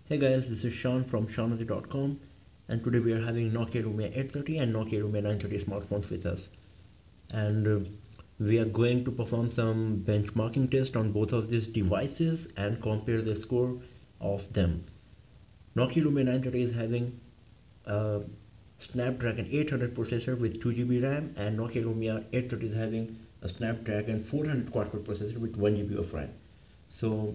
Hey guys, this is Sean from seanothy.com, and today we are having Nokia Lumia 830 and Nokia Lumia 930 smartphones with us. And we are going to perform some benchmarking test on both of these devices and compare the score of them. Nokia Lumia 930 is having a Snapdragon 800 processor with 2GB RAM, and Nokia Lumia 830 is having a Snapdragon 400 quad-core processor with 1GB of RAM. So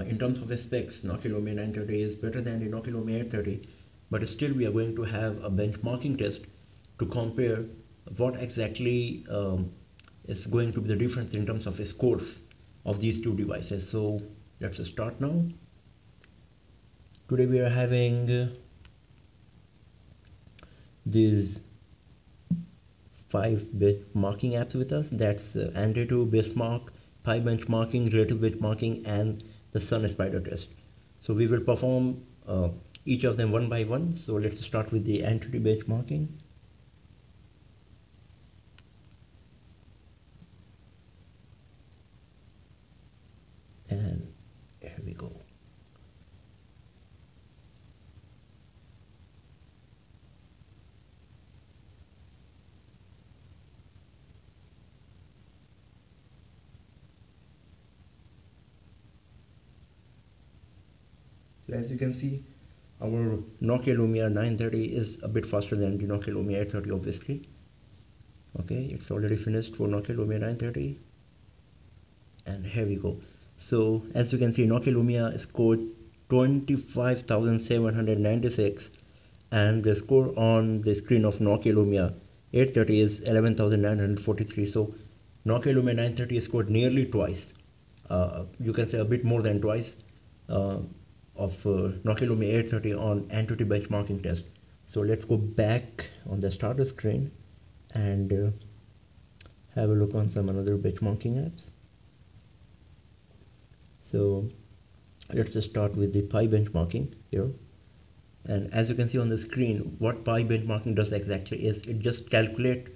in terms of the specs, Nokia Lumia 930 is better than the Nokia Lumia 830, but still we are going to have a benchmarking test to compare what exactly is going to be the difference in terms of the scores of these two devices. So let's start now. Today we are having these 5 benchmarking apps with us. That's Antutu, Benchmark, Pi benchmarking, Relative benchmarking, and the Sun Spider test. So we will perform each of them one by one. So let's start with the Antutu benchmarking. And here we go. So as you can see, our Nokia Lumia 930 is a bit faster than the Nokia Lumia 830, obviously. Okay, it's already finished for Nokia Lumia 930. And here we go. So as you can see, Nokia Lumia scored 25,796, and the score on the screen of Nokia Lumia 830 is 11,943. So Nokia Lumia 930 scored nearly twice. You can say a bit more than twice of Nokia Lumia 830 on Antutu benchmarking test. So let's go back on the starter screen and have a look on some another benchmarking apps. So let's just start with the Pi benchmarking here. And as you can see on the screen, what Pi benchmarking does exactly is it just calculates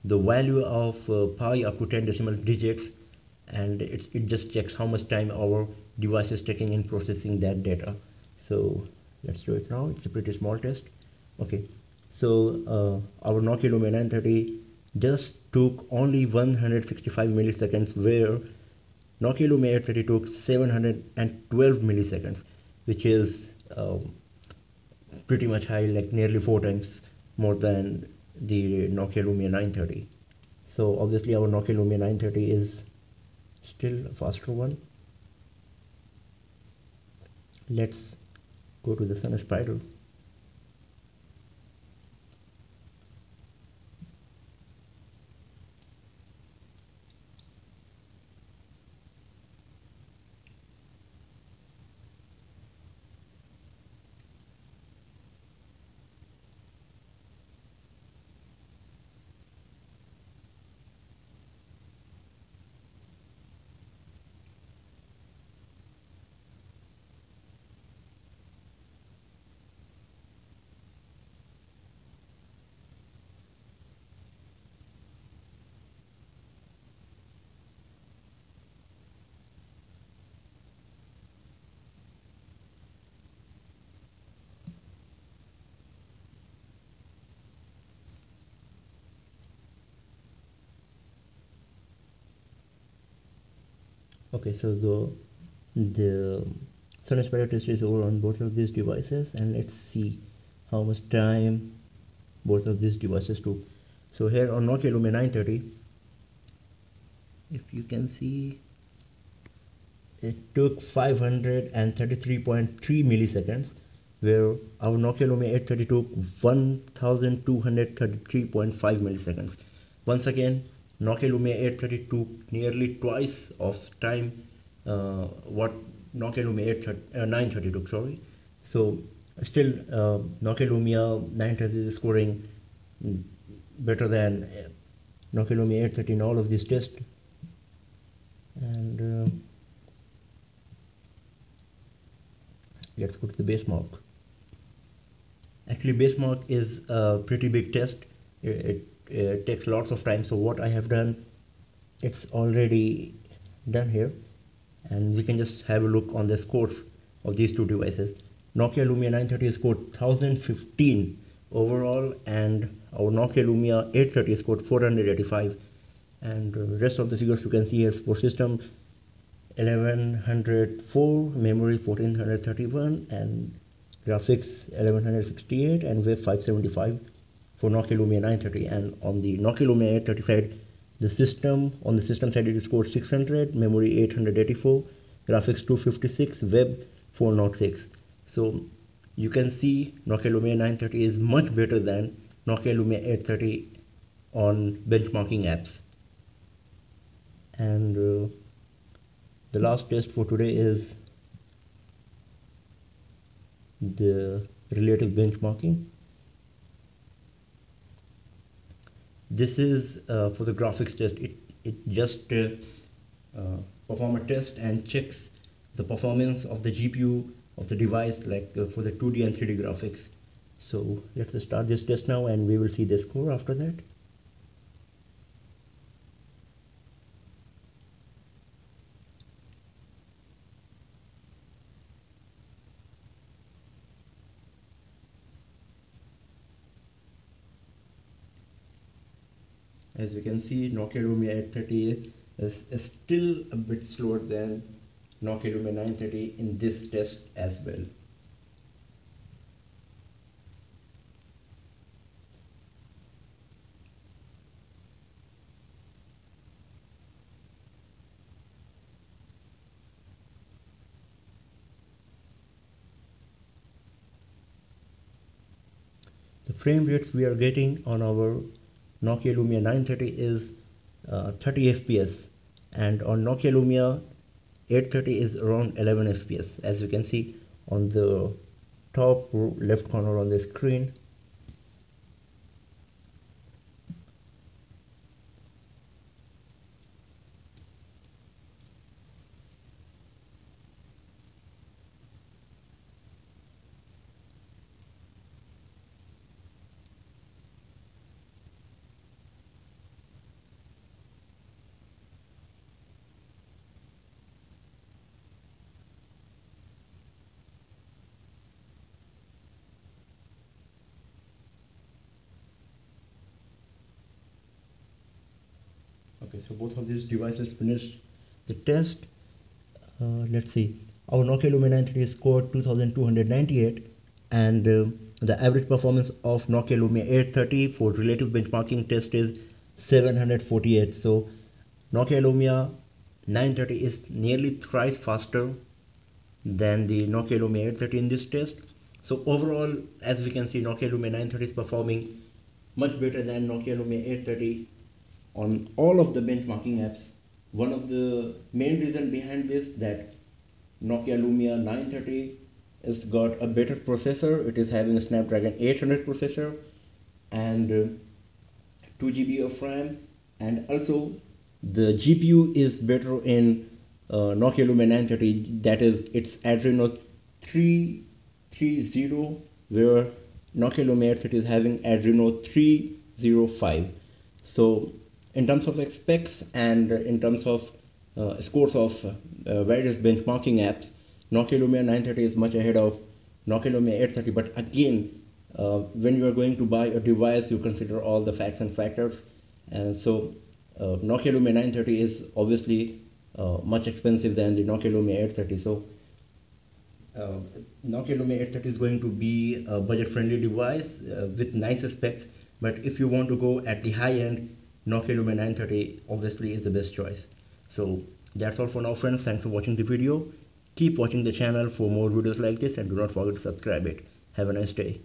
the value of pi up to 10 decimal digits, and it just checks how much time our device is taking in processing that data. So let's do it now. It's a pretty small test. Okay, so our Nokia Lumia 930 just took only 165 milliseconds, where Nokia Lumia 830 took 712 milliseconds, which is pretty much high, like nearly 4 times more than the Nokia Lumia 930. So obviously our Nokia Lumia 930 is still a faster one. Let's go to the Sun Spider. Okay, so the Sun Spider test is over on both of these devices, and let's see how much time both of these devices took. So here on Nokia Lumia 930, if you can see, it took 533.3 milliseconds, where our Nokia Lumia 830 took 1233.5 milliseconds. Once again, Nokia Lumia 830 took nearly twice of time what Nokia Lumia 930 took, sorry. So still Nokia Lumia 930 is scoring better than Nokia Lumia 830 in all of these tests. And let's go to the benchmark. Actually, benchmark is a pretty big test. It takes lots of time. So what I have done, it's already done here, and we can just have a look on the scores of these two devices. Nokia Lumia 930 scored 1015 overall, and our Nokia Lumia 830 scored 485. And rest of the figures you can see here: for system 1104, memory 1431, and graphics 1168, and web 575 for Nokia Lumia 930. And on the Nokia Lumia 830 side, on the system side, it scored 600, memory 884, graphics 256, web 406. So you can see Nokia Lumia 930 is much better than Nokia Lumia 830 on benchmarking apps. And the last test for today is the relative benchmarking. This is for the graphics test. It just perform a test and checks the performance of the GPU of the device, like for the 2D and 3D graphics. So let's start this test now, and we will see the score after that. As you can see, Nokia Lumia 830 is still a bit slower than Nokia Lumia 930 in this test as well. The frame rates we are getting on our Nokia Lumia 930 is 30 FPS, and on Nokia Lumia 830 is around 11 FPS, as you can see on the top left corner on the screen. Okay, so both of these devices finished the test. Let's see. Our Nokia Lumia 930 scored 2298, and the average performance of Nokia Lumia 830 for relative benchmarking test is 748. So Nokia Lumia 930 is nearly thrice faster than the Nokia Lumia 830 in this test. So overall, as we can see, Nokia Lumia 930 is performing much better than Nokia Lumia 830 on all of the benchmarking apps. One of the main reasons behind this, that Nokia Lumia 930 has got a better processor. It is having a Snapdragon 800 processor and 2 GB of RAM, and also the GPU is better in Nokia Lumia 930. That is, it's Adreno 330, where Nokia Lumia 830 is having Adreno 305. So in terms of specs and in terms of scores of various benchmarking apps, Nokia Lumia 930 is much ahead of Nokia Lumia 830. But again, when you are going to buy a device, you consider all the facts and factors. And so Nokia Lumia 930 is obviously much expensive than the Nokia Lumia 830. So Nokia Lumia 830 is going to be a budget-friendly device with nice specs. But if you want to go at the high end, Nokia Lumia 930 obviously is the best choice. So that's all for now, friends. Thanks for watching the video. Keep watching the channel for more videos like this, and do not forget to subscribe it. Have a nice day.